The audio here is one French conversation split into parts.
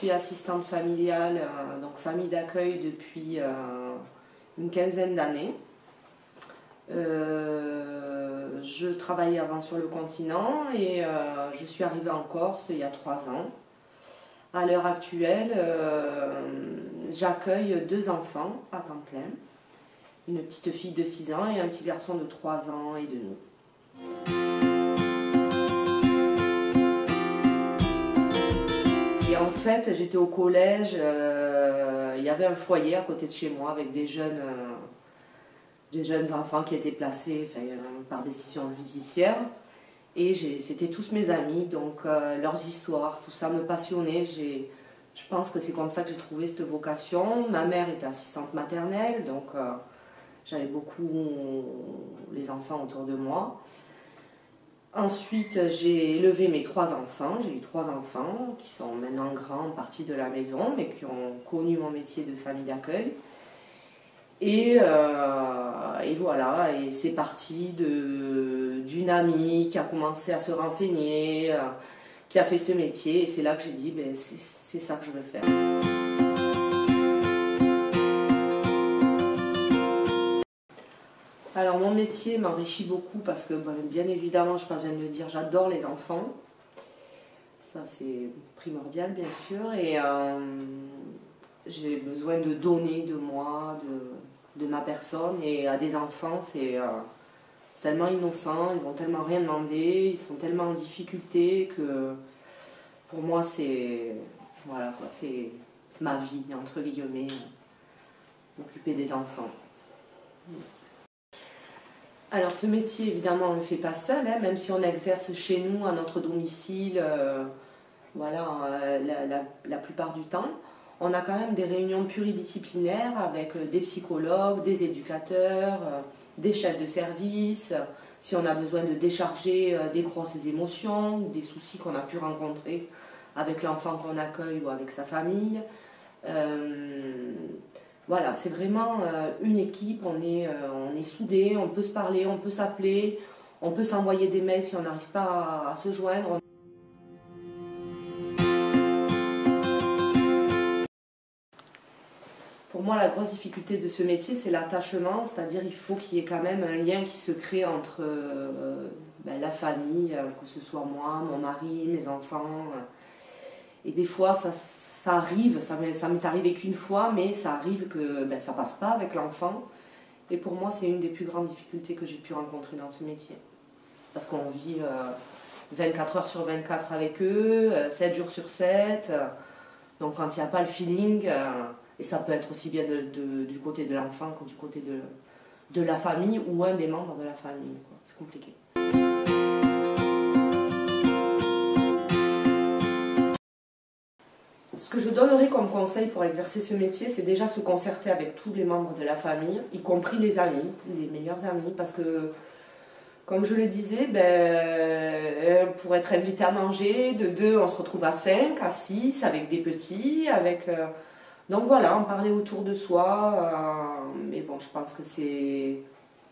suis assistante familiale, donc famille d'accueil depuis une quinzaine d'années. Je travaillais avant sur le continent et je suis arrivée en Corse il y a 3 ans. À l'heure actuelle, j'accueille 2 enfants à temps plein, une petite fille de 6 ans et un petit garçon de 3 ans et demi. Et en fait, j'étais au collège, il y avait un foyer à côté de chez moi avec des jeunes enfants qui étaient placés par décision judiciaire. Et c'était tous mes amis, donc leurs histoires, tout ça me passionnait. Je pense que c'est comme ça que j'ai trouvé cette vocation. Ma mère était assistante maternelle, donc j'avais beaucoup les enfants autour de moi. Ensuite, j'ai élevé mes 3 enfants. J'ai eu 3 enfants qui sont maintenant grands, partis de la maison, mais qui ont connu mon métier de famille d'accueil. Et voilà, et c'est parti d'une amie qui a commencé à se renseigner, qui a fait ce métier, et c'est là que j'ai dit, ben, c'est ça que je veux faire. Alors mon métier m'enrichit beaucoup parce que, bien évidemment, je n'ai pas besoin de le dire, j'adore les enfants. Ça c'est primordial bien sûr, et j'ai besoin de donner de moi, de ma personne, et à des enfants c'est tellement innocent, ils n'ont tellement rien demandé, ils sont tellement en difficulté que pour moi c'est voilà quoi, c'est ma vie entre guillemets, m'occuper des enfants. Alors ce métier évidemment on ne le fait pas seul, hein, même si on exerce chez nous à notre domicile, voilà, la plupart du temps. On a quand même des réunions pluridisciplinaires avec des psychologues, des éducateurs, des chefs de service, si on a besoin de décharger des grosses émotions ou des soucis qu'on a pu rencontrer avec l'enfant qu'on accueille ou avec sa famille. Voilà, c'est vraiment une équipe, on est soudés, on peut se parler, on peut s'appeler, on peut s'envoyer des mails si on n'arrive pas à se joindre. Pour moi, la grosse difficulté de ce métier, c'est l'attachement, c'est-à-dire il faut qu'il y ait quand même un lien qui se crée entre la famille, que ce soit moi, mon mari, mes enfants. Et des fois, ça arrive, ça m'est arrivé qu'une fois, mais ça arrive que ça passe pas avec l'enfant. Et pour moi, c'est une des plus grandes difficultés que j'ai pu rencontrer dans ce métier. Parce qu'on vit 24 heures sur 24 avec eux, 7 jours sur 7. Donc quand il n'y a pas le feeling... Et ça peut être aussi bien du côté de l'enfant que du côté de la famille ou un des membres de la famille. C'est compliqué. Ce que je donnerais comme conseil pour exercer ce métier, c'est déjà se concerter avec tous les membres de la famille, y compris les amis, les meilleurs amis, parce que, comme je le disais, pour être invité à manger, de 2, on se retrouve à 5, à 6, avec des petits, avec... Donc voilà, en parler autour de soi, mais bon, je pense que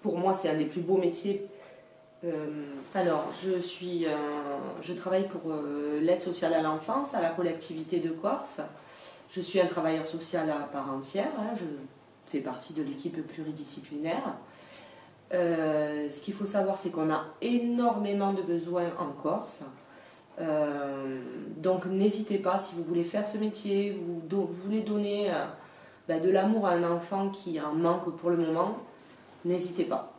pour moi, c'est un des plus beaux métiers. Alors, je travaille pour l'aide sociale à l'enfance, à la collectivité de Corse. Je suis un travailleur social à part entière, hein, je fais partie de l'équipe pluridisciplinaire. Ce qu'il faut savoir, c'est qu'on a énormément de besoins en Corse. Donc n'hésitez pas, si vous voulez faire ce métier, vous voulez donner de l'amour à un enfant qui en manque pour le moment, n'hésitez pas,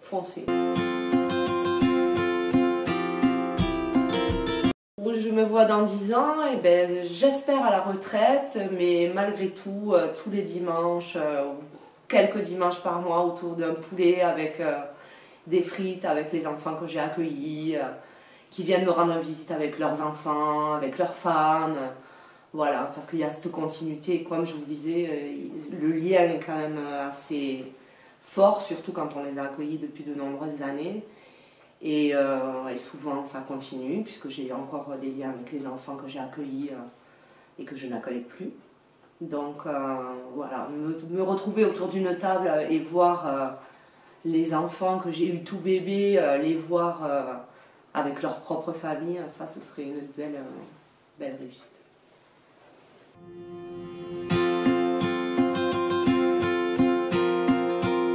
foncez. Je me vois dans 10 ans, et j'espère à la retraite, mais malgré tout, tous les dimanches, quelques dimanches par mois, autour d'un poulet avec des frites, avec les enfants que j'ai accueillis, qui viennent me rendre visite avec leurs enfants, avec leurs femmes. Voilà, parce qu'il y a cette continuité. Comme je vous disais, le lien est quand même assez fort, surtout quand on les a accueillis depuis de nombreuses années. Et souvent, ça continue, puisque j'ai encore des liens avec les enfants que j'ai accueillis et que je n'accueille plus. Donc, voilà, me retrouver autour d'une table et voir les enfants que j'ai eu tout bébé, les voir... avec leur propre famille, ça ce serait une belle réussite.